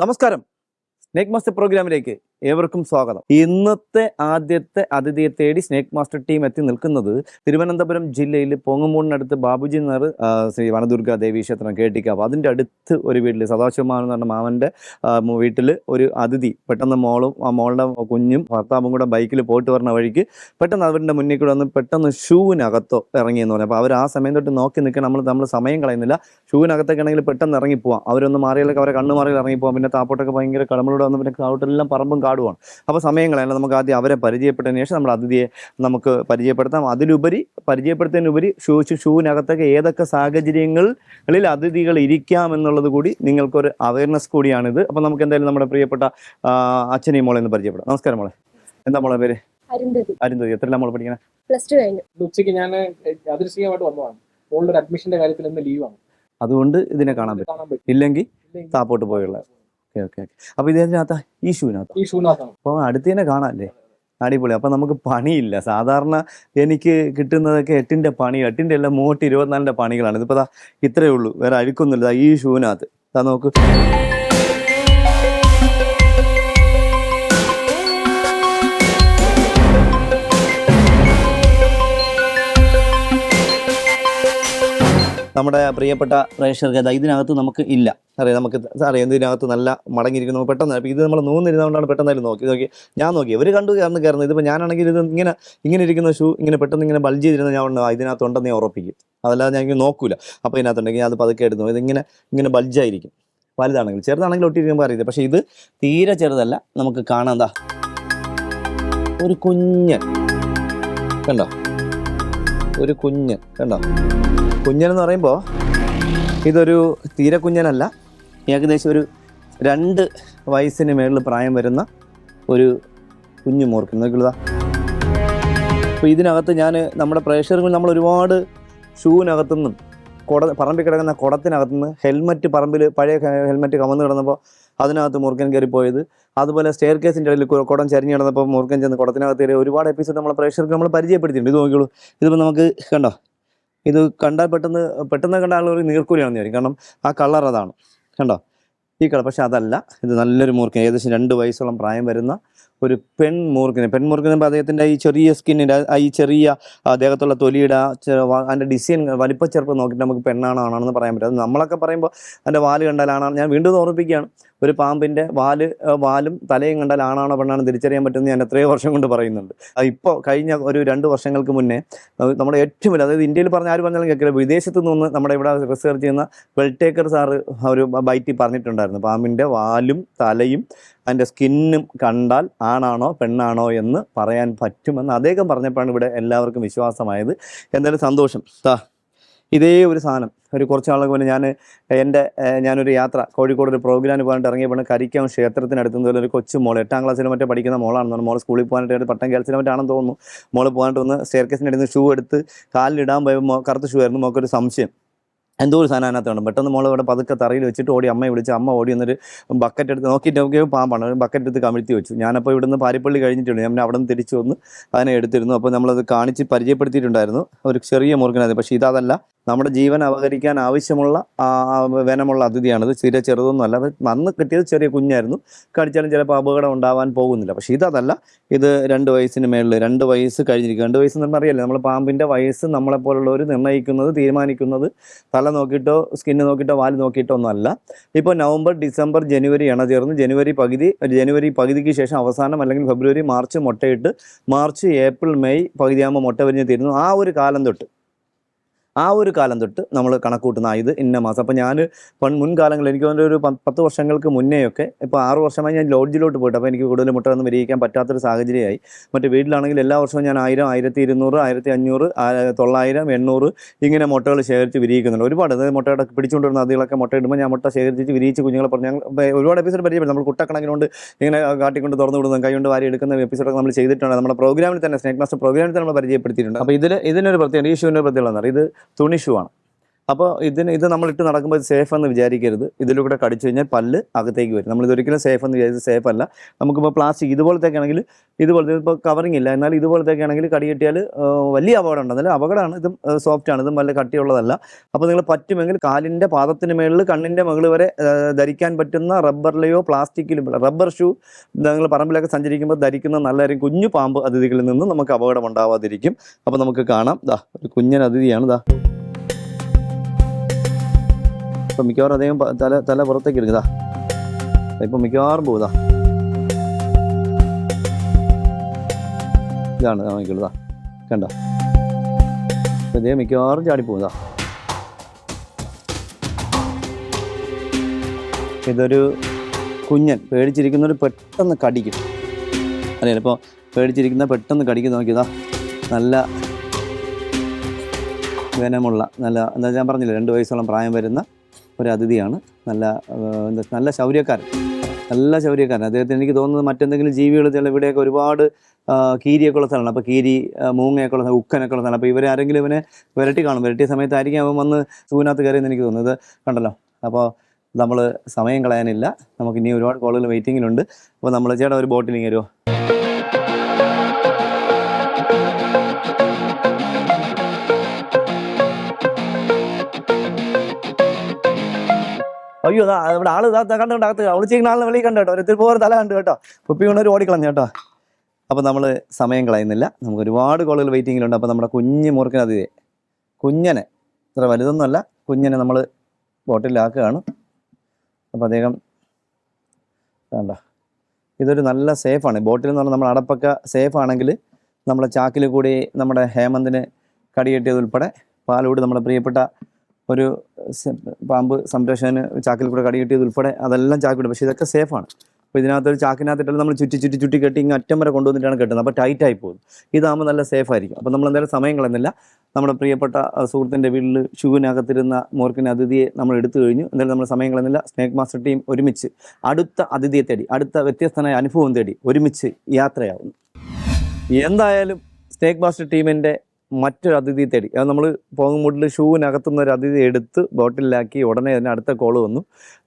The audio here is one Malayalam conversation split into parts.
നമസ്കാരം. സ്നേക് മാസ്റ്റർ പ്രോഗ്രാമിലേക്ക് ഏവർക്കും സ്വാഗതം. ഇന്നത്തെ ആദ്യത്തെ അതിഥിയെ തേടി സ്നേക് മാസ്റ്റർ ടീം എത്തി നിൽക്കുന്നത് തിരുവനന്തപുരം ജില്ലയിൽ പോങ്ങുമൂടിനടുത്ത് ബാബുജി നഗർ ശ്രീ വനദുർഗ ദേവീ ക്ഷേത്രം കേട്ടിക്കാവ്. അതിൻ്റെ അടുത്ത് ഒരു വീട്ടിൽ സദാശിവമാൻ എന്ന് പറഞ്ഞ മാമൻ്റെ വീട്ടിൽ ഒരു അതിഥി പെട്ടെന്ന് മോളുടെ കുഞ്ഞും ഭർത്താവും കൂടെ ബൈക്കിൽ പോയിട്ട് വരുന്ന വഴിക്ക് പെട്ടെന്ന് അവരുടെ മുന്നിൽ കൂടെ വന്ന് പെട്ടെന്ന് ഷൂവിനകത്തോ ഇറങ്ങിയെന്ന് പറഞ്ഞു. അപ്പോൾ അവർ ആ സമയം തൊട്ട് നോക്കി നിൽക്കണം. നമ്മൾ സമയം കളയുന്നില്ല. ഷൂവിനകത്തൊക്കെ ആണെങ്കിൽ പെട്ടെന്ന് ഇറങ്ങിപ്പോവാം. അവരൊന്ന് മാറിയാലൊക്കെ അവരെ കണ്ണ് മാറി ഇറങ്ങിപ്പോവാം. പിന്നെ താപ്പോട്ടൊക്കെ ഭയങ്കര കടമ്പിലൂടെ വന്ന് പിന്നെ താവട്ടെല്ലാം പറമ്പും കാടുമാണ്. അപ്പോൾ സമയങ്ങളല്ല, നമുക്ക് ആദ്യം അവരെ പരിചയപ്പെട്ടതിന് ശേഷം നമ്മുടെ അതിഥിയെ നമുക്ക് പരിചയപ്പെടുത്താം. പരിചയപ്പെടുത്തുന്നതിനുപരി ഷൂവിനകത്തൊക്കെ ഏതൊക്കെ സാഹചര്യങ്ങളിൽ അതിഥികൾ ഇരിക്കാം എന്നുള്ളത് കൂടി നിങ്ങൾക്കൊരു അവയർനെസ് കൂടിയാണിത്. അപ്പോൾ നമുക്ക് എന്തായാലും നമ്മുടെ പ്രിയപ്പെട്ട അച്ഛനെയും മോളെ ഒന്ന് പരിചയപ്പെടാം. നമസ്കാരം മോളെ, എന്താ മോളെ പേര്? അരുന്ധതി. എത്രയെല്ലാം മോളെ പഠിക്കണം? +2 കഴിഞ്ഞു. ഉച്ചയ്ക്ക് ഞാൻ യാദൃശ്ചികമായിട്ട് വന്നതാണ്. മോളുടെ അഡ്മിഷന്റെ കാര്യത്തിൽ ഇന്ന് ലീവാണ്. അതുകൊണ്ട് ഇതിനെ കാണാൻ പറ്റും. ഇല്ലെങ്കിൽ താപ്പോട്ട് പോയുള്ള. ഓക്കെ. അപ്പൊ ഇതിനകത്ത് ഈ ഷൂവിനകത്താണ്. അപ്പൊ അടുത്ത് തന്നെ കാണാല്ലേ? അടിപൊളി. അപ്പൊ നമുക്ക് പണിയില്ല. സാധാരണ എനിക്ക് കിട്ടുന്നതൊക്കെ 8ന്റെ പണി, 8ന്റെ എല്ലാം 24ന്റെ പണികളാണ്. ഇതിപ്പോ ഇത്രയേ ഉള്ളൂ, വേറെ അഴുക്കൊന്നുമില്ല. ഈ ഷൂവിനകത്ത് നോക്ക്. നമ്മുടെ പ്രിയപ്പെട്ട പ്രേക്ഷകർക്ക് ഇതിനകത്ത് നമുക്ക് ഇല്ല അറിയാം. ഇതിനകത്ത് നല്ല മടങ്ങിയിരിക്കുന്നു. പെട്ടെന്ന് ഇത് നമ്മൾ നൂന്നിരുന്നതുകൊണ്ടാണ് പെട്ടെന്നായാലും നോക്കി ഞാൻ നോക്കി ഇവർ കണ്ടു കയറുന്നത്. ഇതിപ്പോൾ ഞാനാണെങ്കിൽ ഇത് ഇങ്ങനെ ഇരിക്കുന്ന ഷൂ ഇങ്ങനെ പെട്ടെന്ന് ഇങ്ങനെ ബൾജ് ചെയ്തിരുന്ന ഞാൻ ഇതിനകത്തുണ്ടെന്ന് ഞാൻ ഉറപ്പിക്കും. അതല്ലാതെ ഞാൻ ഇങ്ങനെ നോക്കൂല. അപ്പോൾ ഇതിനകത്തുണ്ടെങ്കിൽ അത് പതുക്കെ എടുത്തു. ഇങ്ങനെ ബൾജായിരിക്കും. വലുതാണെങ്കിൽ, ചെറുതാണെങ്കിൽ ഒട്ടിയിരിക്കുമ്പോൾ അറിയില്ല. പക്ഷേ ഇത് തീരെ ചെറുതല്ല. നമുക്ക് കാണാം, ഒരു കുഞ്ഞൻ കണ്ടോ? ഒരു കുഞ്ഞൻ കണ്ടോ? കുഞ്ഞനെന്ന് പറയുമ്പോൾ ഇതൊരു തീരെ കുഞ്ഞനല്ല, ഏകദേശം ഒരു 2 വയസ്സിന് മേളിൽ പ്രായം വരുന്ന ഒരു കുഞ്ഞു മൂർഖൻ നോക്കിയതാ. അപ്പോൾ ഇതിനകത്ത് നമ്മുടെ പ്രേക്ഷകർക്ക് നമ്മൾ ഒരുപാട് ഷൂവിനകത്തുനിന്നും പറമ്പിൽ കിടക്കുന്ന കുടത്തിനകത്തുനിന്ന് ഹെൽമറ്റ്, പറമ്പിൽ പഴയ ഹെൽമറ്റ് കമന്ന് കിടന്നപ്പോൾ അതിനകത്ത് മൂർഖൻ കയറിപ്പോയത്, അതുപോലെ സ്റ്റെയർ കേസിൻ്റെ ഇടയിൽ കുടം ചരിഞ്ഞ് കിടന്നപ്പോൾ മൂർഖൻ ചെന്ന് കുടത്തിനകത്ത് കയറി ഒരുപാട് എപ്പിസോഡ് നമ്മളെ പ്രേക്ഷകർക്ക് നമ്മൾ പരിചയപ്പെടുത്തിയിട്ടുണ്ട്. ഇത് നോക്കിയോളൂ. ഇതിപ്പോൾ നമുക്ക് കണ്ടോ, ഇത് കണ്ടാൽ പെട്ടെന്ന് കണ്ട ആളുകൾ നീർക്കൂലിയാണെന്ന് വിചാരിക്കും. കാരണം ആ കളർ അതാണ് കണ്ടോ, ഈ കളർ. പക്ഷെ അതല്ല, ഇത് നല്ലൊരു മൂർഖൻ, ഏകദേശം 2 വയസ്സോളം പ്രായം വരുന്ന ഒരു പെൺമൂർഖന് അദ്ദേഹത്തിൻ്റെ ഈ ചെറിയ സ്കിന്നിൻ്റെ, ഈ ചെറിയ അദ്ദേഹത്തുള്ള തൊലിയുടെ അതിൻ്റെ ഡിസൈൻ വലിപ്പച്ചെറുപ്പം നോക്കിയിട്ട് നമുക്ക് പെണ്ണാണോ ആണെന്ന് പറയാൻ പറ്റും. അത് നമ്മളൊക്കെ പറയുമ്പോൾ അതിൻ്റെ വാല് കണ്ടാൽ ആണാണ്. ഞാൻ വീണ്ടും ഓർമ്മിപ്പിക്കുകയാണ്, ഒരു പാമ്പിൻ്റെ വാലും തലയും കണ്ടാൽ ആണാണോ പെണ്ണാണോ തിരിച്ചറിയാൻ പറ്റുമെന്ന് ഞാൻ എത്രയോ വർഷം കൊണ്ട് പറയുന്നുണ്ട്. ഇപ്പോൾ കഴിഞ്ഞ ഒരു 2 വർഷങ്ങൾക്ക് മുന്നേ നമ്മുടെ ഏറ്റവും വലിയ, അതായത് ഇന്ത്യയിൽ പറഞ്ഞ ആര് പറഞ്ഞാലും കേൾക്കില്ല, വിദേശത്ത് നിന്ന് നമ്മുടെ ഇവിടെ റിസർച്ച് ചെയ്യുന്ന വെൽടേക്കർ സാറ് ഒരു ബൈറ്റിൽ പറഞ്ഞിട്ടുണ്ടായിരുന്നു, പാമ്പിൻ്റെ വാലും തലയും അതിൻ്റെ സ്കിന്നും കണ്ടാൽ ആണാണോ പെണ്ണാണോ എന്ന് പറയാൻ പറ്റുമെന്ന് അദ്ദേഹം പറഞ്ഞപ്പോഴാണ് ഇവിടെ എല്ലാവർക്കും വിശ്വാസമായത്. എന്തായാലും സന്തോഷം. ഇതേ ഒരു സാധനം ഒരു കുറച്ച് നാളെ പോലെ ഞാനൊരു യാത്ര കോഴിക്കോട് ഒരു പ്രോഗ്രാമിന് പോകാനായിട്ട് ഇറങ്ങിയപ്പോൾ കരിക്കാം ക്ഷേത്രത്തിനടുത്തുനിന്ന് ഒരു കൊച്ചു മോൾ 8ാം ക്ലാസ്സിൽ മറ്റേ പഠിക്കുന്ന മോളാണെന്ന് പറഞ്ഞു. മോൾ സ്കൂളിൽ പോകാനായിട്ട് പട്ടം കേൾസിനെ മറ്റാണെന്ന് തോന്നുന്നു. മോൾ പോകാനായിട്ട് വന്ന് സ്റ്റെയർ കേസിൻ്റെ അടുത്ത് ഷൂ എടുത്ത് കാലിലിടാൻ പോയപ്പോൾ കറുത്ത ഷൂ ആയിരുന്നു. മോക്കൊരു സംശയം, എന്തോ ഒരു സാധനം അതിനകത്ത് വേണം. പെട്ടെന്ന് മോൾ ഇവിടെ പതുക്കെ തറയിൽ വെച്ചിട്ട് അമ്മയെ വിളിച്ച്, അമ്മ ഓടി വന്നൊരു ബക്കറ്റ് എടുത്ത് നോക്കിയിട്ട് പാമ്പാണ്, ഒരു ബക്കറ്റ് എടുത്ത് കമിഴ്ത്തി വെച്ചു. ഞാനപ്പോൾ ഇവിടുന്ന് പാരിപ്പള്ളി കഴിഞ്ഞിട്ടുണ്ട്. ഞാൻ അവിടെ നിന്ന് തിരിച്ചു വന്ന് അതിനെ എടുത്തിരുന്നു. അപ്പോൾ നമ്മളത് കാണിച്ച് പരിചയപ്പെടുത്തിയിട്ടുണ്ടായിരുന്നു, ഒരു ചെറിയ മുറുകനത്. പക്ഷേ ഇതല്ല, നമ്മുടെ ജീവൻ അപഹരിക്കാൻ ആവശ്യമുള്ള വനമുള്ള അതിഥിയാണിത്. തീരെ ചെറുതൊന്നും അല്ല. അത് വന്ന് കിട്ടിയത് ചെറിയ കുഞ്ഞായിരുന്നു. കടിച്ചാലും ചിലപ്പോൾ അപകടം ഉണ്ടാവാൻ പോകുന്നില്ല. പക്ഷേ ഇതല്ല, ഇത് 2 വയസ്സിന് മേളിൽ, 2 വയസ്സ് കഴിഞ്ഞിരിക്കും. 2 വയസ്സ് എന്ന് പറഞ്ഞാൽ അറിയാലോ, നമ്മൾ പാമ്പിൻ്റെ വയസ്സ് നമ്മളെപ്പോലുള്ളവർ തീരുമാനിക്കുന്നത് തല നോക്കിയിട്ടോ സ്കിന്ന് നോക്കിയിട്ടോ വാല് നോക്കിയിട്ടോ ഒന്നും അല്ല. ഇപ്പോൾ നവംബർ, ഡിസംബർ, ജനുവരി ചേർന്ന് ജനുവരി പകുതിക്ക് ശേഷം അവസാനം അല്ലെങ്കിൽ ഫെബ്രുവരി, മാർച്ച് മുട്ടയിട്ട് മാർച്ച്, ഏപ്രിൽ, മെയ് പകുതിയാകുമ്പോൾ മുട്ട വിരിഞ്ഞ് തീരുന്നു. ആ ഒരു കാലം തൊട്ട് നമ്മൾ കണക്കൂട്ടുന്ന ഇത് ഇന്ന മാസം. അപ്പോൾ ഞാൻ മുൻകാലങ്ങളിൽ എനിക്ക് ഒരു 10 വർഷങ്ങൾക്ക് മുന്നേയൊക്കെ, ഇപ്പോൾ 6 വർഷമായി ഞാൻ ലോഡ്ജിലോട്ട് പോയിട്ട്, അപ്പോൾ എനിക്ക് കൂടുതൽ മുട്ട ഒന്നും വിരിയിക്കാൻ പറ്റാത്തൊരു സാഹചര്യമായി. മറ്റേ വീട്ടിലാണെങ്കിൽ എല്ലാ വർഷവും ഞാൻ 1000, 1200, 1500, 900, 800 ഇങ്ങനെ മുട്ടകൾ ശേഖരിച്ച് വിരിയിക്കുന്നുണ്ട്. ഒരുപാട്, അതായത് മുട്ടയുടെ പിടിച്ചുകൊണ്ടിരുന്ന അതികളൊക്കെ മുട്ടയിടുമ്പോൾ ഞാൻ മുട്ട ശേഖരിച്ച് വിരിയിച്ച് കുഞ്ഞുങ്ങളെ പറഞ്ഞു. ഞങ്ങൾ ഒരുപാട് എപ്പിസോഡ് പരിചയപ്പെടും. നമ്മൾ കുട്ടക്കണക്കിനോണ്ട് ഇങ്ങനെ കാട്ടിക്കൊണ്ട് തുറന്നു വിടുന്നത്, കൈകൊണ്ട് വാരി എടുക്കുന്ന എപ്പിസോഡൊക്കെ നമ്മൾ ചെയ്തിട്ടുണ്ട്. നമ്മുടെ പ്രോഗ്രാമിൽ തന്നെ, സ്നേക് മാസ്റ്റർ പ്രോഗ്രാമിൽ തന്നെ നമ്മൾ പരിചയപ്പെടുത്തിയിട്ടുണ്ട്. അപ്പോൾ ഇതിനൊരു പ്രത്യേകത, ഈ ഷൂവിൻ്റെ പ്രത്യേകത എന്ന് പറയുന്നത്, ഇത് തുണി ഷൂ ആണ്. അപ്പോൾ ഇത് നമ്മളിട്ട് നടക്കുമ്പോൾ സേഫ് എന്ന് വിചാരിക്കരുത്. ഇതിലൂടെ കടിച്ചു കഴിഞ്ഞാൽ പല്ല് അകത്തേക്ക് വരും. നമ്മളിതൊരിക്കലും സേഫ് എന്ന് വിചാരിച്ച് സേഫ് അല്ല. നമുക്കിപ്പോൾ പ്ലാസ്റ്റിക് ഇതുപോലത്തേക്ക് ആണെങ്കിൽ ഇപ്പോൾ കവറിങ് ഇല്ല, എന്നാൽ ഇതുപോലത്തേക്ക് ആണെങ്കിൽ കടി കിട്ടിയാൽ വലിയ അപകടം ഉണ്ട്. എന്നാലും അപകടമാണ്. ഇതും സോഫ്റ്റാണ്, ഇതും വല്ല കട്ടിയുള്ളതല്ല. അപ്പോൾ നിങ്ങൾ പറ്റുമെങ്കിൽ കാലിൻ്റെ പാദത്തിന് മേളിൽ കണ്ണിൻ്റെ മുകളിൽ വരെ ധരിക്കാൻ പറ്റുന്ന റബ്ബറിലെയോ പ്ലാസ്റ്റിക്കിലും റബ്ബർ ഷൂ നിങ്ങൾ പറമ്പിലൊക്കെ സഞ്ചരിക്കുമ്പോൾ ധരിക്കുന്ന നല്ലൊരു കുഞ്ഞു പാമ്പ് അതിഥികളിൽ നിന്ന് നമുക്ക് അപകടം ഉണ്ടാവാതിരിക്കും. അപ്പോൾ നമുക്ക് കാണാം, ഒരു കുഞ്ഞൻ അതിഥിയാണ്. ഇപ്പം മിക്കവാറും അദ്ദേഹം തല പുറത്തേക്ക് എടുക്കുക. ഇപ്പം മിക്കവാറും പോകുതാ. ഇതാണ് നോക്കിയുള്ളതാ, കണ്ട. അദ്ദേഹം മിക്കവാറും ചാടിപ്പോകുതാ. ഇതൊരു കുഞ്ഞൻ പേടിച്ചിരിക്കുന്നവർ പെട്ടെന്ന് കടിക്കും. അറിയാലോ, ഇപ്പോൾ പേടിച്ചിരിക്കുന്ന പെട്ടെന്ന് കടിക്കും. നോക്കിയതാ, നല്ല വനമുള്ള എന്താ ഞാൻ പറഞ്ഞില്ല, 2 വയസ്സോളം പ്രായം വരുന്ന ഒരു അതിഥിയാണ്. നല്ല ശൗര്യക്കാരൻ, അദ്ദേഹത്തിന് എനിക്ക് തോന്നുന്നത് മറ്റെന്തെങ്കിലും ജീവികൾ ഇവിടെയൊക്കെ ഒരുപാട് കീരിയൊക്കെ ഉള്ള സ്ഥലമാണ്. അപ്പോൾ കീരി, മൂങ്ങയൊക്കെ ഉള്ള, ഉക്കനൊക്കെ ഉള്ള സ്ഥലം. അപ്പോൾ ഇവരെ ആരെങ്കിലും ഇവനെ വിരട്ടിയ സമയത്തായിരിക്കും അവൻ വന്ന് സൂവിനകത്ത് കയറിയെന്ന് എനിക്ക് തോന്നുന്നത്. കണ്ടല്ലോ. അപ്പോൾ നമ്മൾ സമയം കളയാനില്ല, നമുക്ക് ഇനി ഒരുപാട് കോളുകൾ വെയിറ്റിങ്ങിലുണ്ട്. അപ്പോൾ നമ്മൾ ചേട്ടാ ഒരു ബോട്ടിലിങ് വരുമോ? അയ്യോ, ഇവിടെ ആള് കണ്ടോ, അകത്ത് ഒളിച്ചിരിക്കുന്ന ആളിനെ വെളിയിൽ കണ്ടോ, ഒരു പോരെ തല കണ്ടു കേട്ടോ. കുപ്പി കൊണ്ടൊരു ഓടിക്കളഞ്ഞു കേട്ടോ. അപ്പോൾ നമ്മൾ സമയം കളയുന്നില്ല, നമുക്ക് ഒരുപാട് കോളുകൾ വെയിറ്റിങ്ങിലുണ്ട്. അപ്പോൾ നമ്മുടെ കുഞ്ഞ് മൂർഖൻ അതിഥിയെ, കുഞ്ഞനെ, ഇത്ര വലുതൊന്നുമല്ല, കുഞ്ഞനെ നമ്മൾ ബോട്ടിലാക്കുകയാണ്. അപ്പോൾ അദ്ദേഹം വേണ്ട, ഇതൊരു നല്ല സേഫാണ്. ബോട്ടിൽ എന്ന് പറഞ്ഞാൽ നമ്മൾ അടപ്പൊക്കെ സേഫാണെങ്കിൽ നമ്മളെ ചാക്കിൽ കൂടി നമ്മുടെ ഹേമന്തിന് കടികെട്ടിയതുൾപ്പെടെ പാലോട് നമ്മുടെ പ്രിയപ്പെട്ട ഒരു പാമ്പ് സംരക്ഷകന് ചാക്കിൽ കൂടെ കടി കിട്ടിയത് ഉൾപ്പെടെ അതെല്ലാം ചാക്കിടും. പക്ഷേ ഇതൊക്കെ സേഫാണ്. അപ്പോൾ ഇതിനകത്തൊരു ചാക്കിനകത്തിട്ട് നമ്മൾ ചുറ്റി കെട്ടി ഇങ്ങ് അറ്റം വരെ കൊണ്ടുവന്നിട്ടാണ് കെട്ടുന്നത്. അപ്പോൾ ടൈറ്റായി പോകും. ഇതാകുമ്പോൾ നല്ല സേഫായിരിക്കും. അപ്പോൾ നമ്മൾ എന്തായാലും സമയം കളയുന്നില്ല. നമ്മുടെ പ്രിയപ്പെട്ട സുഹൃത്തിൻ്റെ വീട്ടിൽ ഷൂവിനകത്തിരുന്ന മൂർഖൻ അതിഥിയെ നമ്മൾ എടുത്തു കഴിഞ്ഞു. എന്തായാലും നമ്മൾ സമയം കളയുന്നില്ല. സ്നേക്ക് മാസ്റ്റർ ടീം ഒരുമിച്ച് അടുത്ത അതിഥിയെ തേടി, അടുത്ത വ്യത്യസ്തമായ അനുഭവം തേടി ഒരുമിച്ച് യാത്രയാവുന്നു. എന്തായാലും സ്നേക്ക് മാസ്റ്റർ ടീമിൻ്റെ മറ്റൊരു അതിഥി തേടി, അത് നമ്മൾ പോകുമ്പോട്ടിൽ ഷൂവിനകത്തുനിന്ന് ഒരു അതിഥി എടുത്ത് ബോട്ടിലാക്കി ഉടനെ തന്നെ അടുത്ത കോള് വന്നു.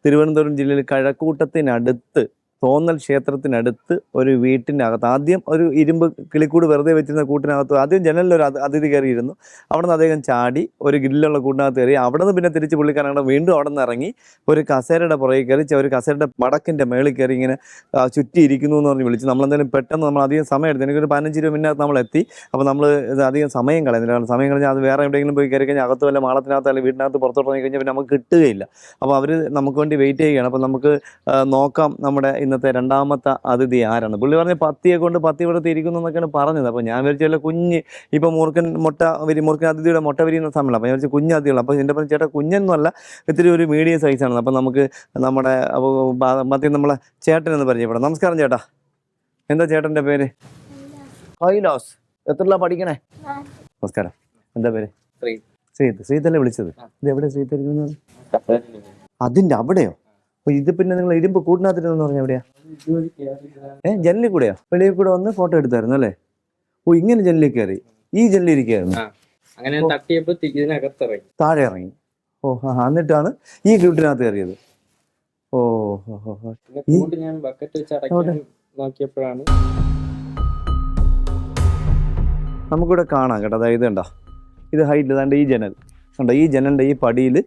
തിരുവനന്തപുരം ജില്ലയിൽ കഴക്കൂട്ടത്തിനടുത്ത് തോന്നൽ ക്ഷേത്രത്തിനടുത്ത് ഒരു വീട്ടിനകത്ത് ആദ്യം ഒരു ഇരുമ്പ് കിളിക്കൂട് വെറുതെ വെച്ചിരുന്ന കൂട്ടിനകത്ത് ആദ്യം ജനലിലൊരു അതിഥി കയറിയിരുന്നു. അവിടെ നിന്ന് അദ്ദേഹം ചാടി ഒരു ഗ്രില്ലുള്ള കൂട്ടിനകത്ത് കയറി. അവിടെ നിന്ന് പിന്നെ തിരിച്ച് പുള്ളിക്കാരൻ വീണ്ടും അവിടെ നിന്ന് ഇറങ്ങി ഒരു കസേരയുടെ പുറകെ കയറി, ഒരു കസേരയുടെ മടക്കിൻ്റെ മേളിൽ കയറി ഇങ്ങനെ ചുറ്റിയിരിക്കുന്നു എന്ന് പറഞ്ഞ് വിളിച്ചു. നമ്മളെന്തായാലും പെട്ടെന്ന് നമ്മൾ അധികം സമയം എടുത്തു. എനിക്കൊരു 15 രൂപ മുന്നേ നമ്മൾ എത്തി. അപ്പോൾ നമ്മൾ ഇത് അധികം സമയം കളയുന്നില്ല. കാരണം സമയം കളഞ്ഞാൽ അത് വേറെ എവിടെയെങ്കിലും പോയി കയറി കഴിഞ്ഞാൽ അകത്ത് വല്ല മാളത്തിനകത്ത് അല്ലെങ്കിൽ വീട്ടിനകത്ത് പുറത്തോട്ട് ഇറങ്ങി കഴിഞ്ഞാൽ പിന്നെ നമുക്ക് കിട്ടുകയില്ല. അപ്പോൾ അവർ നമുക്ക് വേണ്ടി വെയിറ്റ് ചെയ്യുകയാണ്. അപ്പോൾ നമുക്ക് നോക്കാം നമ്മുടെ ഇന്നത്തെ രണ്ടാമത്തെ അതിഥി ആരാണ്. പുള്ളി പറഞ്ഞ് പത്തിയെ കൊണ്ട് പത്തി ഇവിടുത്തെ ഇരിക്കുന്നു എന്നൊക്കെയാണ് പറഞ്ഞത്. അപ്പോൾ ഞാൻ വിചാരിച്ചല്ല കുഞ്ഞ്, ഇപ്പോൾ മൂർഖൻ അതിഥിയുടെ മുട്ട വിരിയുന്ന സമയമാണ്. അപ്പോൾ ഞാൻ വിചാരിച്ചു കുഞ്ഞ് അതിഥികൾ. അപ്പോൾ എൻ്റെ പറഞ്ഞ ചേട്ടാ കുഞ്ഞൊന്നുമല്ല, ഇത്തിരി ഒരു മീഡിയം സൈസാണ്. അപ്പോൾ നമുക്ക് നമ്മുടെ മധ്യം നമ്മളെ ചേട്ടനെന്ന് പരിചയപ്പെടാം. നമസ്കാരം ചേട്ടാ, എന്താ ചേട്ടൻ്റെ പേര്? കൈലാസ്. എത്രല്ല പഠിക്കണേ? നമസ്കാരം, എന്താ പേര്? ശ്രീതല്ലേ വിളിച്ചത്? ഇത് എവിടെ ശ്രീതരിക്കുന്നത്? അതിൻ്റെ അവിടെയോ? അപ്പോൾ ഇത് പിന്നെ നിങ്ങൾ ഇരുമ്പ് കൂട്ടിനകത്തിരുന്നെന്ന് പറഞ്ഞാൽ എവിടെയാ? ജനലിൽ കൂടെയോ? വെളിയിൽ കൂടെ വന്ന് ഫോട്ടോ എടുത്തായിരുന്നു അല്ലേ? ഓ, ഇങ്ങനെ ജനലിൽ കയറി ഈ ജനലിൽ ഇരിക്കുകയായിരുന്നു. താഴെ ഇറങ്ങി. ഓ, എന്നിട്ടാണ് ഈ കൂട്ടിനകത്ത് കയറിയത്. ഓ, നോക്കിയപ്പോഴാണ് നമുക്കിവിടെ കാണാം കേട്ടോ. അതായത് കണ്ടോ, ഇത് ഹൈറ്റിൽ ദാണ്ട് ഈ ജനൽ കണ്ടോ, ഈ ജനലിൻ്റെ ഈ പടിയിൽ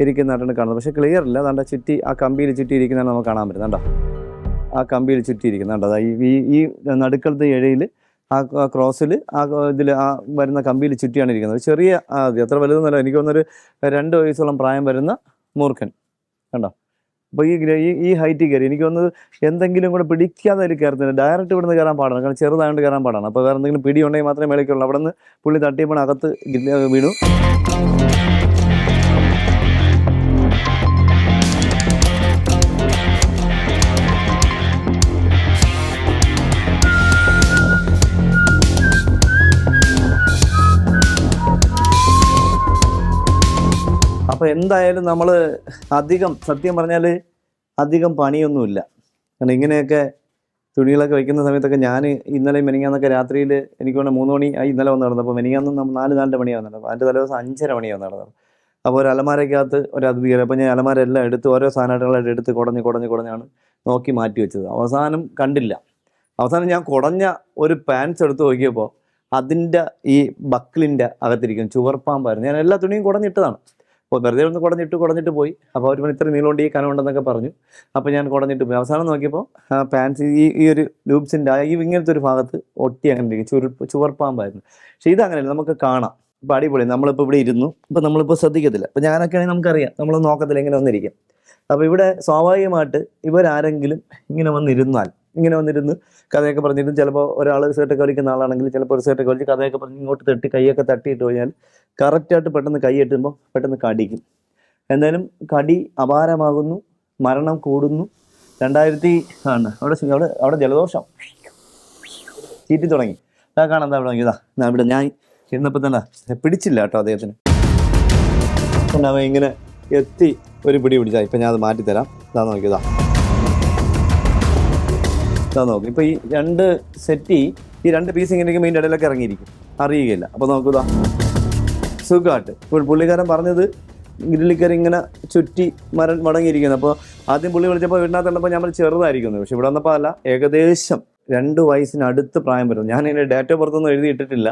ഇരിക്കുന്നതായിട്ടാണ് കാണുന്നത്. പക്ഷേ ക്ലിയർ ഇല്ല. ദാണ്ട ചുറ്റി ആ കമ്പിയിൽ ചുറ്റി ഇരിക്കുന്നതാണ് നമുക്ക് കാണാൻ പറ്റുന്നത്. കണ്ടോ, ആ കമ്പിയിൽ ചുറ്റി ഇരിക്കുന്നുണ്ട്. ഈ നടുക്കളത്തെ ഇഴയിൽ ആ ക്രോസിൽ ഇതിൽ ആ വരുന്ന കമ്പിയിൽ ചുറ്റിയാണ് ഇരിക്കുന്നത്. ചെറിയ എത്ര വലുതെന്നല്ല, എനിക്ക് തോന്നുന്നൊരു 2 വയസ്സോളം പ്രായം വരുന്ന മൂർഖൻ കണ്ടോ. അപ്പോൾ ഈ ഹൈറ്റിൽ കയറി എനിക്ക് തോന്നുന്നത് എന്തെങ്കിലും കൂടെ പിടിക്കാതെ അതിൽ കയറുന്നില്ല. ഡയറക്റ്റ് ഇവിടുന്ന് കയറാൻ പാടാണ്, കാരണം ചെറുതായതുകൊണ്ട് കയറാൻ പാടാണ്. അപ്പോൾ വേറെ എന്തെങ്കിലും പിടി ഉണ്ടെങ്കിൽ മാത്രമേ മേളിക്കുള്ളൂ. അവിടെ നിന്ന് പുള്ളി തട്ടിയപ്പോൾ അകത്ത് വീണു. അപ്പോൾ എന്തായാലും നമ്മൾ സത്യം പറഞ്ഞാൽ അധികം പണിയൊന്നുമില്ല. കാരണം ഇങ്ങനെയൊക്കെ തുണികളൊക്കെ വയ്ക്കുന്ന സമയത്തൊക്കെ ഞാൻ ഇന്നലെ മെനിങ്ങാന്നൊക്കെ രാത്രിയിൽ എനിക്ക് വേണം 3 മണി ആയി ഇന്നലെ വന്ന് നടന്നത്. അപ്പോൾ മെനിങ്ങാന്ന് 4-4:30 മണിയാവുന്നുണ്ട്. അപ്പോൾ അതിൻ്റെ തലേദിവസം 5:30 മണിയാവുന്ന നടന്നത്. അപ്പോൾ ഒരു അലമാരയ്ക്കകത്ത് ഒരു അതിഥി കയറി. അപ്പോൾ ഞാൻ അലമാര എല്ലാം എടുത്ത് ഓരോ സാധനങ്ങളായിട്ട് എടുത്ത് കുടഞ്ഞാണ് നോക്കി മാറ്റി വെച്ചത്. അവസാനം കണ്ടില്ല. അവസാനം ഞാൻ കുടഞ്ഞ ഒരു പാൻസ് എടുത്ത് നോക്കിയപ്പോൾ അതിൻ്റെ ഈ ബക്കിളിൻ്റെ അകത്തിരിക്കും ചുവർപ്പാമ്പായിരുന്നു. ഞാൻ എല്ലാ തുണിയും കുടഞ്ഞിട്ടതാണ്. അപ്പോൾ വെറുതെ ഒന്ന് കുടഞ്ഞിട്ട് പോയി. അപ്പോൾ അവർ ഇത്ര നീളമുണ്ട് ഈ കനമുണ്ടെന്നൊക്കെ പറഞ്ഞു. അപ്പോൾ ഞാൻ കുടഞ്ഞിട്ട് പോയി. അവസാനം നോക്കിയപ്പോൾ പാൻസ് ഈ ഒരു ലൂബ്സിൻ്റെ ഈ ഇങ്ങനത്തെ ഒരു ഭാഗത്ത് ഒട്ടി അങ്ങനെ ഇരിക്കും, ചുവർപ്പാമ്പായിരുന്നു. പക്ഷേ ഇതങ്ങനെയല്ല, നമുക്ക് കാണാം. ഇപ്പോൾ അടിപൊളി. നമ്മളിപ്പോൾ ഇവിടെ ഇരുന്നു, ഇപ്പോൾ നമ്മളിപ്പോൾ ശ്രദ്ധിക്കത്തില്ല. ഇപ്പോൾ ഞാനൊക്കെ ആണെങ്കിൽ നമുക്കറിയാം, നമ്മൾ നോക്കത്തില്ല, ഇങ്ങനെ വന്നിരിക്കും. അപ്പോൾ ഇവിടെ സ്വാഭാവികമായിട്ട് ഇവരാരെങ്കിലും ഇങ്ങനെ വന്നിരുന്ന് കഥയൊക്കെ പറഞ്ഞിട്ടും, ചിലപ്പോൾ ഒരാൾ സേട്ടൊക്കെ വലിക്കുന്ന ആളാണെങ്കിൽ ചിലപ്പോൾ ഒരു സേട്ടൊക്കെ വലിച്ച് കഥയൊക്കെ പറഞ്ഞ് ഇങ്ങോട്ട് തട്ടി കൈയൊക്കെ തട്ടിയിട്ട് കഴിഞ്ഞാൽ കറക്റ്റായിട്ട് പെട്ടെന്ന് കൈ എട്ടുമ്പോൾ പെട്ടെന്ന് കടിക്കും. എന്തായാലും കടി അപാരമാകുന്നു, മരണം കൂടുന്നു. 2000 ആണ് അവിടെ ജലദോഷം ചീറ്റി തുടങ്ങി. അതാ കാണാൻ അവിടെ നോക്കിയതാ ഇവിടെ ഞാൻ ഇരുന്നപ്പോൾ തന്നെ പിടിച്ചില്ല കേട്ടോ അദ്ദേഹത്തിന്. അവൻ ഇങ്ങനെ എത്തി ഒരു പിടി പിടിച്ചാൽ ഇപ്പം ഞാൻ അത് മാറ്റിത്തരാം. ഇതാ നോക്കിയതാ നോക്കും. ഇപ്പൊ ഈ 2 സെറ്റ് ഈ 2 പീസ് ഇങ്ങനെ ഇതിൻ്റെ ഇടയിലൊക്കെ ഇറങ്ങിയിരിക്കും, അറിയുകയില്ല. അപ്പോൾ നോക്കുക സുഖമായിട്ട്. ഇപ്പോൾ പുള്ളിക്കാരൻ പറഞ്ഞത് ഗ്രില്ലിക്കറി ഇങ്ങനെ ചുറ്റി മടങ്ങിയിരിക്കുന്നത്. അപ്പോൾ ആദ്യം പുള്ളി വിളിച്ചപ്പോൾ വീടിനകത്തുള്ളപ്പോൾ ഞാൻ ചെറുതായിരിക്കുന്നു. പക്ഷെ ഇവിടെ വന്നപ്പോൾ അല്ല, ഏകദേശം 2 വയസ്സിനടുത്ത് പ്രായം വരുന്നു. ഞാൻ ഇതിൻ്റെ ഡേറ്റ് ഓഫ് ബർത്ത് ഒന്നും എഴുതിയിട്ടിട്ടില്ല.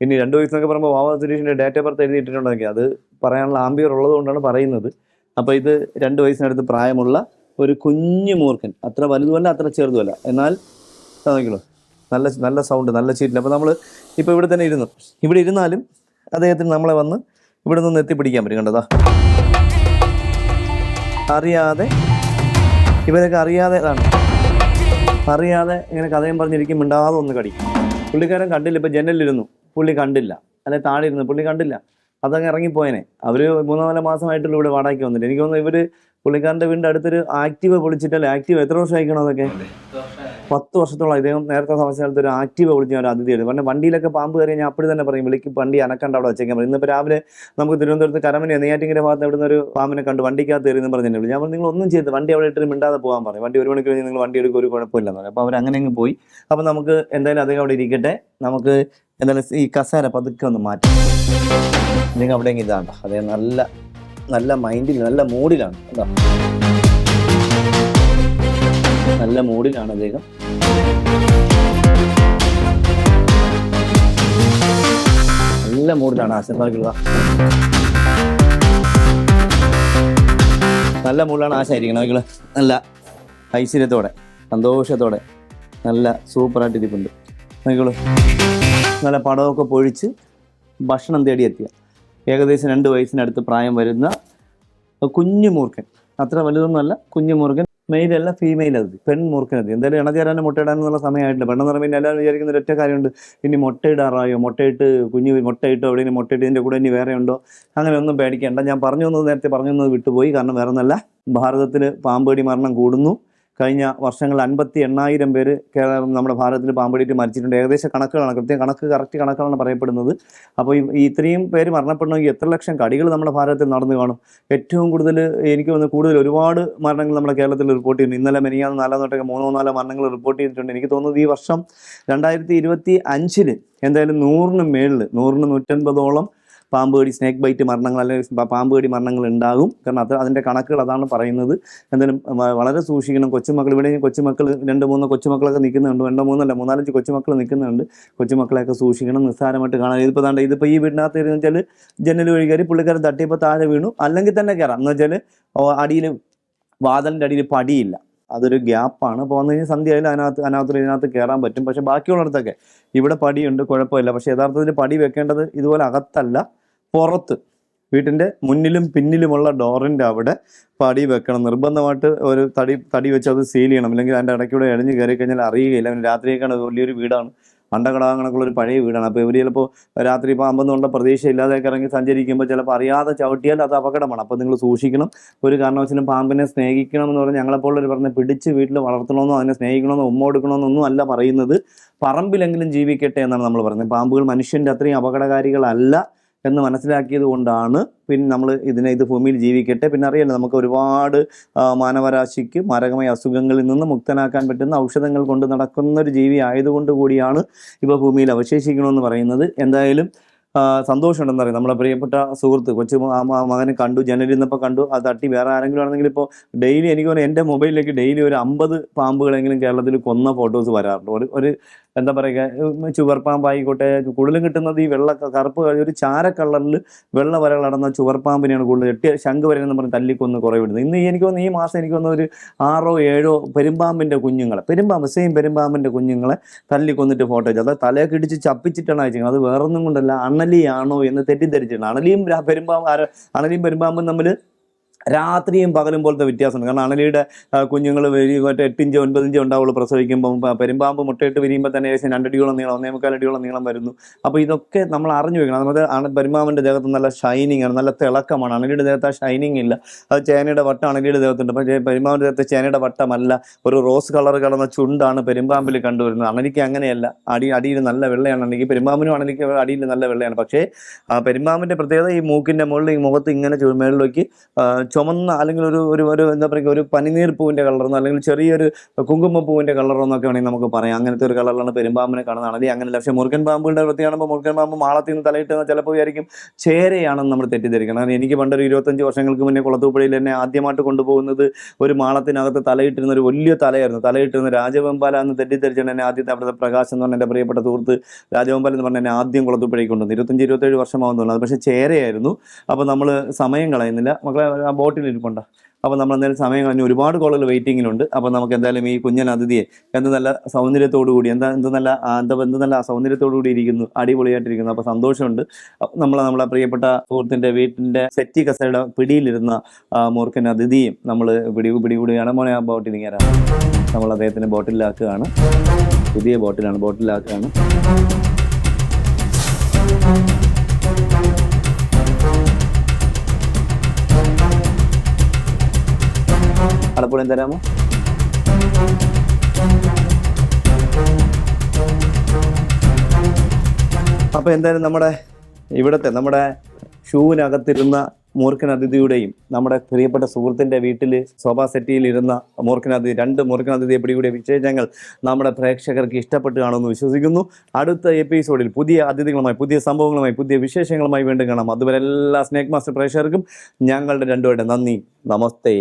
ഇനി 2 വയസ്സെന്നൊക്കെ പറയുമ്പോൾ വാവ സുരേഷിൻ്റെ ഡേറ്റ് ഓഫ് ബർത്ത് എഴുതിയിട്ടുണ്ടെങ്കിൽ അത് പറയാനുള്ള ആംബിയർ ഉള്ളത് കൊണ്ടാണ് പറയുന്നത്. അപ്പോൾ ഇത് 2 വയസ്സിനടുത്ത് പ്രായമുള്ള ഒരു കുഞ്ഞു മൂർഖൻ, അത്ര വലുതുമല്ല അത്ര ചെറുതുമല്ല, എന്നാൽ നോക്കിക്കോളൂ നല്ല സൗണ്ട്, നല്ല ചീറ്റില്ല. അപ്പോൾ നമ്മൾ ഇപ്പോൾ ഇവിടെ തന്നെ ഇവിടെ ഇരുന്നാലും അദ്ദേഹത്തിന് നമ്മളെ വന്ന് ഇവിടെ നിന്ന് എത്തിപ്പിടിക്കാൻ പറ്റും. കണ്ടതാ, അറിയാതെ ഇവരൊക്കെ അറിയാതെ ഇങ്ങനെ കഥയും പറഞ്ഞിരിക്കും, മിണ്ടാതെ ഒന്ന് കടിക്കും. പുള്ളിക്കാരൻ കണ്ടില്ല. ഇപ്പോൾ ജനലിരുന്നു, പുള്ളി കണ്ടില്ല. അല്ലെ താഴെ ഇരുന്നു, പുള്ളി കണ്ടില്ല. അതങ്ങ് ഇറങ്ങിപ്പോയനെ. അവർ 3-4 മാസമായിട്ടുള്ള ഇവിടെ വാടകയ്ക്ക് വന്നിട്ട്. എനിക്ക് തോന്നുന്നു ഇവർ പുള്ളിക്കാരൻ്റെ വീടിൻ്റെ അടുത്തൊരു ആക്റ്റീവ് പൊളിച്ചിട്ടല്ലേ. ആക്റ്റീവ് എത്ര വർഷം അയക്കണം അതൊക്കെ? 10 വർഷത്തോളം. ഇദ്ദേഹം നേരത്തെ താമസിച്ച ഒരു ആക്റ്റീവ് പൊളിച്ച് ഒരു അതിഥിയായിരുന്നു. കാരണം വണ്ടിയിലൊക്കെ പാമ്പ് കയറി ഞാൻ അപ്പോഴും തന്നെ പറയും, വിളിക്ക് വണ്ടി അനക്കണ്ട, അവിടെ വെച്ചേക്കാൻ പറയും. ഇന്നിപ്പോൾ രാവിലെ നമുക്ക് തിരുവനന്തപുരത്ത് കരമന നെയ്യാറ്റിങ്കര ഭാഗത്ത് എവിടുന്ന ഒരു പാമ്പിനെ കണ്ട് വണ്ടിക്കകത്ത് കയറി എന്ന് പറഞ്ഞിട്ടുണ്ട്. ഞാൻ നിങ്ങൾ ഒന്നും ചെയ്ത് വണ്ടി അവിടെ ഇട്ട് മിണ്ടാതെ പോകാൻ പറയും. വണ്ടി 1 മണിക്കൂർ കഴിഞ്ഞ് നിങ്ങൾ വണ്ടി എടുക്കുക, ഒരു കുഴപ്പമില്ലെന്ന് പറയും. അപ്പോൾ അവർ അങ്ങനെ അങ്ങ് പോയി. അപ്പോൾ നമുക്ക് എന്തായാലും അദ്ദേഹം അവിടെ ഇരിക്കട്ടെ. നമുക്ക് എന്തായാലും ഈ കസേര പതുക്കെ ഒന്ന് മാറ്റി. നിങ്ങൾ അവിടെ ഇതാണ്ട, അദ്ദേഹം നല്ല മൈൻഡിൽ, നല്ല മൂഡിലാണ്. എന്താ നല്ല മൂഡിലാണ് അദ്ദേഹം. നല്ല മൂഡിലാണ് ആശാ. നല്ല മൂഡിലാണ് ആശായിരിക്കണം. നോക്കികള് നല്ല ഐശ്വര്യത്തോടെ സന്തോഷത്തോടെ നല്ല സൂപ്പറായിട്ട് ഇരിപ്പുണ്ട്. നോക്കികള് നല്ല പടമൊക്കെ പൊഴിച്ച് ഭക്ഷണം തേടിയെത്തിയ ഏകദേശം 2 വയസ്സിനടുത്ത് പ്രായം വരുന്ന കുഞ്ഞു മൂർഖൻ. അത്ര വലുതൊന്നുമല്ല, കുഞ്ഞു മൂർഖൻ. മെയിലല്ല, ഫീമെയിൽ അത്, പെൺമൂർഖനത്. എന്തായാലും ഇണചേരാനും മുട്ടയിടാനുള്ള സമയമായിട്ടില്ല. പെണ്ണെന്ന് പറയുമ്പോൾ എല്ലാവരും വിചാരിക്കുന്ന ഒരൊറ്റ കാര്യമുണ്ട്, ഇനി മുട്ടയിടാറായോ, മുട്ടയിട്ട് അവിടെ ഇനി മുട്ടയിട്ട് ഇതിൻ്റെ കൂടെ ഇനി വേറെ ഉണ്ടോ, അങ്ങനെ ഒന്നും പേടിക്കേണ്ട. ഞാൻ നേരത്തെ പറഞ്ഞു തന്നത് വിട്ടുപോയി. കാരണം വേറെ ഒന്നല്ല, ഭാരതത്തിൽ പാമ്പേടി മരണം കൂടുന്നു. കഴിഞ്ഞ വർഷങ്ങളിൽ 58,000 പേര് നമ്മുടെ ഭാരതത്തിൽ പാമ്പടിയിട്ട് മരിച്ചിട്ടുണ്ട്. ഏകദേശം കണക്കുകളാണ്, കറക്റ്റ് കണക്കുകളാണ് പറയപ്പെടുന്നത്. അപ്പോൾ ഇത്രയും പേര് മരണപ്പെടണമെങ്കിൽ എത്ര ലക്ഷം കടികൾ നമ്മുടെ ഭാരതത്തിൽ നടന്നു കാണും. ഏറ്റവും കൂടുതൽ എനിക്ക് തോന്നുന്നു ഒരുപാട് മരണങ്ങൾ നമ്മുടെ കേരളത്തിൽ റിപ്പോർട്ട് ചെയ്യുന്നു. ഇന്നലെ മെനിയാന്ന് 4 മരണങ്ങൾ റിപ്പോർട്ട് ചെയ്തിട്ടുണ്ട്. എനിക്ക് തോന്നുന്നത് ഈ വർഷം 2025 എന്തായാലും 100-ന് മേളിൽ 100-150ഓളം പാമ്പ് കടി, സ്നേക്ക് ബൈറ്റ് മരണങ്ങൾ അല്ലെങ്കിൽ പാമ്പ് കടി മരണങ്ങൾ ഉണ്ടാകും. കാരണം അതിൻ്റെ കണക്കുകൾ അതാണ് പറയുന്നത്. എന്തായാലും വളരെ സൂക്ഷിക്കണം. ഇവിടെ കൊച്ചുമക്കൾ 2-3 കൊച്ചുമക്കളൊക്കെ നിൽക്കുന്നുണ്ട്. 2-3-4-5 കൊച്ചുമക്കൾ നിൽക്കുന്നുണ്ട്. കൊച്ചുമക്കളെയൊക്കെ സൂക്ഷിക്കണം, നിസ്സാരമായിട്ട് കാണാൻ. ഇതിപ്പോൾ ഈ വീടിനകത്ത് എന്ന് വെച്ചാൽ ജനൽ വഴി കയറി പുള്ളിക്കാരൻ തട്ടിയപ്പോൾ താഴെ വീണു. അല്ലെങ്കിൽ തന്നെ കയറാം എന്ന് വെച്ചാൽ അടിയിൽ വാതിലിൻ്റെ അടിയിൽ പടിയില്ല, അതൊരു ഗ്യാപ്പാണ്. അപ്പോൾ വന്നു കഴിഞ്ഞാൽ സന്ധ്യ ആയാലും ഇതിനകത്ത് കയറാൻ പറ്റും. പക്ഷേ ബാക്കിയുള്ളിടത്തൊക്കെ ഇവിടെ പടിയുണ്ട്, കുഴപ്പമില്ല. പക്ഷേ യഥാർത്ഥത്തിൽ പടി വെക്കേണ്ടത് ഇതുപോലെ അകത്തല്ല, പുറത്ത് വീട്ടിൻ്റെ മുന്നിലും പിന്നിലുമുള്ള ഡോറിൻ്റെ അവിടെ പടി വെക്കണം. നിർബന്ധമായിട്ട് ഒരു തടി വെച്ച് അത് സീൽ ചെയ്യണം. അല്ലെങ്കിൽ അതിൻ്റെ ഇടയ്ക്കൂടെ ഇഴഞ്ഞ് കയറി കഴിഞ്ഞാൽ അറിയുകയില്ല. അവന് രാത്രിയൊക്കെയാണ്, വലിയൊരു വീടാണ്, മണ്ടകടാകണക്കുള്ളൊരു പഴയ വീടാണ്. അപ്പോൾ ഇവർ ചിലപ്പോൾ രാത്രി പാമ്പെന്നുള്ള പ്രതീക്ഷ ഇല്ലാതെയൊക്കെ ഇറങ്ങി സഞ്ചരിക്കുമ്പോൾ ചിലപ്പോൾ അറിയാതെ ചവിട്ടിയാൽ അത് അപകടമാണ്. അപ്പോൾ നിങ്ങൾ സൂക്ഷിക്കണം. ഒരു കാരണവശാലും പാമ്പിനെ സ്നേഹിക്കണം എന്ന് പറഞ്ഞാൽ ഞങ്ങളെപ്പോലുള്ളവർ പറഞ്ഞ് പിടിച്ച് വീട്ടിൽ വളർത്തണമെന്നോ അതിനെ സ്നേഹിക്കണമെന്നോ ഉമ്മ കൊടുക്കണമെന്നൊന്നും അല്ല പറയുന്നത്. പറമ്പിലെങ്കിലും ജീവിക്കട്ടെ എന്നാണ് നമ്മൾ പറയുന്നത്. പാമ്പുകൾ മനുഷ്യൻ്റെ അത്രയും അപകടകാരികളല്ല എന്ന് മനസ്സിലാക്കിയത് കൊണ്ടാണ് പിന്നെ നമ്മൾ ഇത് ഭൂമിയിൽ ജീവിക്കട്ടെ. പിന്നെ അറിയാലോ, നമുക്ക് ഒരുപാട് മാനവരാശിക്ക് മാരകമായ അസുഖങ്ങളിൽ നിന്ന് മുക്തനാക്കാൻ പറ്റുന്ന ഔഷധങ്ങൾ കൊണ്ട് നടക്കുന്ന ഒരു ജീവി ആയതുകൊണ്ട് കൂടിയാണ് ഇപ്പോൾ ഭൂമിയിൽ അവശേഷിക്കണമെന്ന് പറയുന്നത്. എന്തായാലും സന്തോഷമുണ്ടെന്ന് അറിയാം. നമ്മുടെ പ്രിയപ്പെട്ട സുഹൃത്ത് മകനെ കണ്ടു, ജനലിൽ നിന്നപ്പോൾ കണ്ടു, അത് തട്ടി വേറെ ആരെങ്കിലും ആണെങ്കിൽ ഇപ്പോൾ ഡെയിലി എനിക്ക് തോന്നുന്നു എൻ്റെ മൊബൈലിലേക്ക് ഡെയിലി ഒരു 50 പാമ്പുകളെങ്കിലും കേരളത്തിൽ കൊന്ന ഫോട്ടോസ് വരാറുണ്ട്. ഒരു എന്താ പറയുക, ചുവർപ്പാമ്പായിക്കോട്ടെ, കൂടുതലും കിട്ടുന്നത് ഈ കറുപ്പ് ഒരു ചാര കളറിൽ വെള്ള വരകൾ നടന്ന ചുവർപ്പാമ്പിനെയാണ് കൂടുതൽ. ശംഖ് വരയെന്ന് പറഞ്ഞ് തല്ലിക്കൊന്ന് കുറേ വിടുന്നത്. എനിക്ക് തോന്നുന്നു ഈ മാസം എനിക്ക് തോന്നുന്നു ഒരു 6 or 7 പെരുമ്പാമ്പിൻ്റെ കുഞ്ഞുങ്ങളെ, സെയിം പെരുമ്പാമ്പിൻ്റെ കുഞ്ഞുങ്ങളെ തല്ലിക്കൊന്നിട്ട് ഫോട്ടോ വെച്ചു. അത് തലയൊക്കെ ഇടിച്ച് ചപ്പിച്ചിട്ടാണ് അയച്ചത്. അത് വേറൊന്നും കൊണ്ടല്ല, അണലിയാണോ എന്ന് തെറ്റിദ്ധരിച്ചിട്ടുണ്ട്. അണലിയും പെരുമ്പാമ്പും തമ്മിൽ രാത്രിയും പകലും പോലത്തെ വ്യത്യാസമുണ്ട്. കാരണം അണലിയുടെ കുഞ്ഞുങ്ങൾ 8 ഇഞ്ച് 9 ഇഞ്ച് ഉണ്ടാവുള്ളൂ പ്രസവിക്കുമ്പം. പെരുമ്പാമ്പ് മുട്ടയിട്ട് വിരിയുമ്പോൾ തന്നെ ഏകദേശം 2 അടിയോളം നീളം, 1.25 അടിയോളം നീളം വരുന്നു. അപ്പോൾ ഇതൊക്കെ നമ്മൾ അറിഞ്ഞു വെക്കണം. നമ്മുടെ പെരുമ്പാമ്പിൻ്റെ ദേഹത്ത് നല്ല ഷൈനിങ് ആണ്, നല്ല തിളക്കമാണ്. അണലിയുടെ ദേഹത്ത് ആ ഷൈനിങ് ഇല്ല. അത് ചേനയുടെ വട്ടം അണലിയുടെ ദേഹത്തുണ്ട്. പക്ഷേ പെരുമ്പാമ്പിൻ്റെ ദേഹത്ത് ചേനയുടെ വട്ടമല്ല, ഒരു റോസ് കളർ കലർന്ന ചുണ്ടാണ് പെരുമ്പാമ്പിൽ കണ്ടുവരുന്നത്. അണലിക്ക് അങ്ങനെയല്ല, അടിയിൽ നല്ല വെള്ളയാണ്. അണലിക്ക്, പെരുമ്പാമ്പിനും അണലിക്ക് അടിയിൽ നല്ല വെള്ളയാണ്. പക്ഷേ പെരുമ്പാമ്പിൻ്റെ പ്രത്യേകത ഈ മൂക്കിൻ്റെ മുകളിൽ, ഈ മുഖത്ത് ഇങ്ങനെ മുകളിലേക്ക് ചുമന്ന അല്ലെങ്കിൽ ഒരു എന്താ പറയുക, ഒരു പനിനീർ പൂവിൻ്റെ കളറെന്നോ അല്ലെങ്കിൽ ചെറിയൊരു കുങ്കുമപ്പൂവിൻ്റെ കളറെന്നൊക്കെ വേണമെങ്കിൽ നമുക്ക് പറയാം. അങ്ങനത്തെ ഒരു കളറിലാണ് പെരുമ്പാമ്പിനെ കാണുന്നത്. അണലി അങ്ങനെയല്ല. പക്ഷേ മുറുക്കൻ പാമ്പുകളുടെ പ്രത്യേകത കാണുമ്പോൾ മുറുക്കൻ പാമ്പ് മാളത്തിൽ നിന്ന് തലയിട്ട് ചിലപ്പോൾ വിചാരിക്കും ചേരയാണെന്ന് നമ്മൾ തെറ്റിദ്ധരിക്കണം. എനിക്ക് പണ്ടൊരു 25 വർഷങ്ങൾക്ക് മുന്നേ കുളത്തൂപ്പുഴയിൽ എന്നെ ആദ്യമായിട്ട് കൊണ്ടുപോകുന്നത് ഒരു മാളത്തിനകത്ത് തലയിട്ടിരുന്ന ഒരു വലിയ തലയായിരുന്നു. തലയിട്ടിരുന്ന രാജവെമ്പാല എന്ന് തെറ്റിദ്ധരിച്ചാണ് എന്നെ ആദ്യത്തെ അവിടുത്തെ പ്രകാശം എന്ന് പറഞ്ഞ എൻ്റെ പ്രിയപ്പെട്ട സുഹൃത്ത് രാജവെമ്പാല എന്ന് പറഞ്ഞാൽ എന്നെ ആദ്യം കുളത്തൂപ്പുഴയ്ക്ക് കൊണ്ടുവന്നു. 25-27 വർഷമാകുന്നുള്ളൂ. അത് പക്ഷേ ചേരയായിരുന്നു. അപ്പോൾ നമ്മൾ സമയം കളയുന്നില്ല, മക്കളെ ആ ബോട്ടിലിരിപ്പുണ്ട്. അപ്പോൾ നമ്മൾ എന്തായാലും സമയം കളഞ്ഞ് ഒരുപാട് കോളുകൾ വെയിറ്റിങ്ങിലുണ്ട്. അപ്പോൾ നമുക്ക് എന്തായാലും ഈ കുഞ്ഞൻ അതിഥിയെ എന്ത് നല്ല സൗന്ദര്യത്തോടു കൂടി എന്ത് നല്ല സൗന്ദര്യത്തോടു കൂടി ഇരിക്കുന്നു, അടിപൊളിയായിട്ടിരിക്കുന്നു. അപ്പോൾ സന്തോഷമുണ്ട്. നമ്മളെ പ്രിയപ്പെട്ട സുഹൃത്തിൻ്റെ വീട്ടിൻ്റെ സെറ്റി കസയുടെ പിടിയിലിരുന്ന മൂർഖൻ അതിഥിയും നമ്മൾ പിടികൂടുകയാണ്. മോനെ ആ ബോട്ടിൽ കയറാം. നമ്മൾ അദ്ദേഹത്തിൻ്റെ ബോട്ടിലാക്കുകയാണ്. പുതിയ ബോട്ടിലാക്കുകയാണ്. അടപ്പുളം തരാമോ? അപ്പോൾ എന്തായാലും നമ്മുടെ ഷൂവിനകത്തിരുന്ന മൂർഖൻ അതിഥിയുടെയും നമ്മുടെ പ്രിയപ്പെട്ട സുഹൃത്തിൻ്റെ വീട്ടിൽ സോഫ സെറ്റിയിൽ ഇരുന്ന രണ്ട് മൂർഖൻ അതിഥിയെ പിടികൂടിയ വിശേഷങ്ങൾ നമ്മുടെ പ്രേക്ഷകർക്ക് ഇഷ്ടപ്പെട്ട് കാണുമെന്ന് വിശ്വസിക്കുന്നു. അടുത്ത എപ്പിസോഡിൽ പുതിയ അതിഥികളുമായി, പുതിയ സംഭവങ്ങളുമായി, പുതിയ വിശേഷങ്ങളുമായി വീണ്ടും കാണാം. അതുവരെ എല്ലാ സ്നേക് മാസ്റ്റർ പ്രേക്ഷകർക്കും ഞങ്ങളുടെ രണ്ടുപേരുടെ നന്ദി, നമസ്തേ.